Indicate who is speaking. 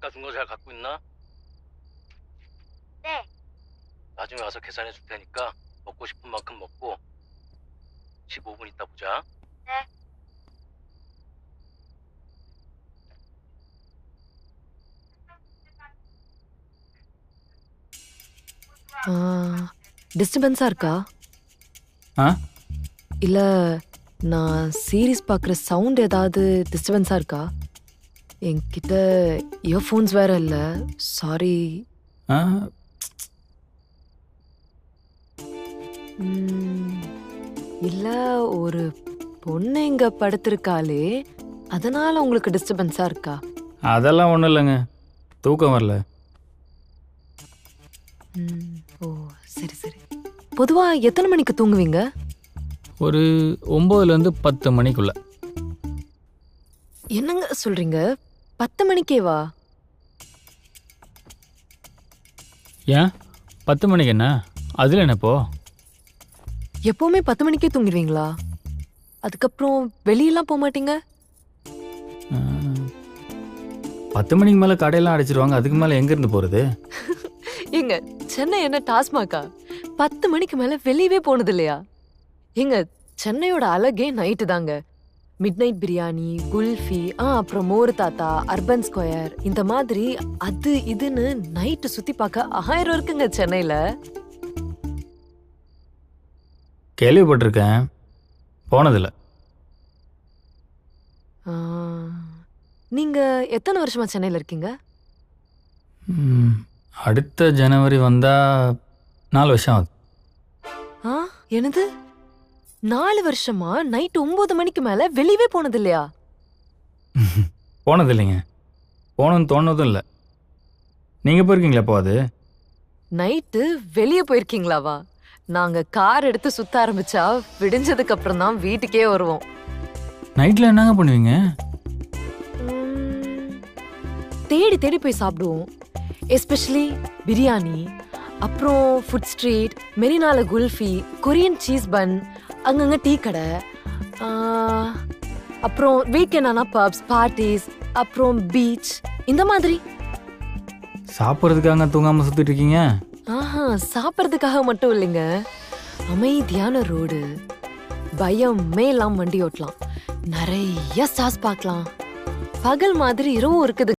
Speaker 1: 아까 준 거 잘 갖고 있나?
Speaker 2: 네.
Speaker 1: 나중에 와서 계산해 줄 테니까 먹고 싶은 만큼 먹고 15분 있다 보자.
Speaker 2: 네.
Speaker 3: டிஸ்டர்பன்ஸா இருக்கா?
Speaker 4: ஆ
Speaker 3: இல்ல நான் சீரிஸ் பார்க்குற சவுண்ட் ஏதாவது டிஸ்டர்பன்ஸா இருக்கா? என்கிட்ட இயர்ஃபோன்ஸ் வேற இல்ல. சாரி.
Speaker 4: ஆ
Speaker 3: இல்ல ஒரு பொண்ணு இங்க படுத்திருக்காளே, அதனால உங்களுக்கு டிஸ்டர்பன்ஸா இருக்கா?
Speaker 4: அதெல்லாம் ஒன்றும் இல்லைங்க, தூக்கம் வரல.
Speaker 3: ஓ சரி சரி. பொதுவா எத்தனை மணிக்கு தூங்குவீங்க?
Speaker 4: ஒரு 9லேருந்து 10 மணிக்குள்ள.
Speaker 3: என்னங்க சொல்றீங்க? 10 மணிக்கேவா?
Speaker 4: ஏன் 10 மணிக்கு என்ன? அதில் என்ன இப்போ?
Speaker 3: எப்பவுமே 10 மணிக்கே தூங்கிடுவீங்களா? அதுக்கப்புறம் வெளியெல்லாம் போக மாட்டீங்க?
Speaker 4: 10 மணிக்கு மேலே கடையெல்லாம் அடைச்சிருவாங்க, அதுக்கு மேலே எங்கேருந்து போகிறது?
Speaker 3: ஏங்க சென்னை என்ன டாஸ்மாகா? 10 மணிக்கு மேல வெளியவே போனது இல்லையா? ஏங்க சென்னையோட அழகே நைட்டு தாங்க. மிட் நைட் பிரியாணி, குல்ஃபி, அப்புறம் மோர் தாத்தா, அர்பன் ஸ்கொயர், இந்த மாதிரி அது இதுன்னு நைட்டு சுத்தி பார்க்க 1000 இருக்குங்க சென்னையில.
Speaker 4: கேள்விப்பட்டிருக்கேன், போனதில்ல.
Speaker 3: நீங்க எத்தனை வருஷமா சென்னையில இருக்கீங்க?
Speaker 4: அடுத்த ஜனவரி வந்தால் 4 வருஷம் ஆகுது.
Speaker 3: என்னது 4 வருஷமா நைட் 9 மணிக்கு மேல வெளியவே போனது இல்லையா?
Speaker 4: போனது இல்லைங்க, போகணுன்னு தோணுதும் இல்லை. நீங்கள் போயிருக்கீங்களா? இப்போ அது
Speaker 3: நைட்டு வெளியே போயிருக்கீங்களாவா? நாங்க கார் எடுத்து சுத்த ஆரம்பிச்சா விடிஞ்சதுக்கு அப்புறம் தான் வீட்டுக்கே வருவோம்.
Speaker 4: நைட்டில் என்னங்க பண்ணுவீங்க?
Speaker 3: தேடி தேடி போய் சாப்பிடுவோம். எஸ்பெஷலி பிரியாணி, அப்புறம் ஃபுட் ஸ்ட்ரீட், மெரினால குல்ஃபி, கொரியன் சீஸ் பன், அங்கங்க டீ கடை, அப்புறம் வீக்கெண்ட் ஆனா பப்ஸ், பார்ட்டிஸ், அப்புறம் பீச், இந்த மாதிரி.
Speaker 4: சாப்பிட்றதுக்காக தூங்காமல் சுற்றிட்டு இருக்கீங்க?
Speaker 3: சாப்பிட்றதுக்காக மட்டும் இல்லைங்க, அமைதியான ரோடு, பயமே இல்லாம வண்டி ஓட்டலாம், நிறைய ஸ்டார்ஸ் பார்க்கலாம், பகல் மாதிரி இரவும் இருக்குது.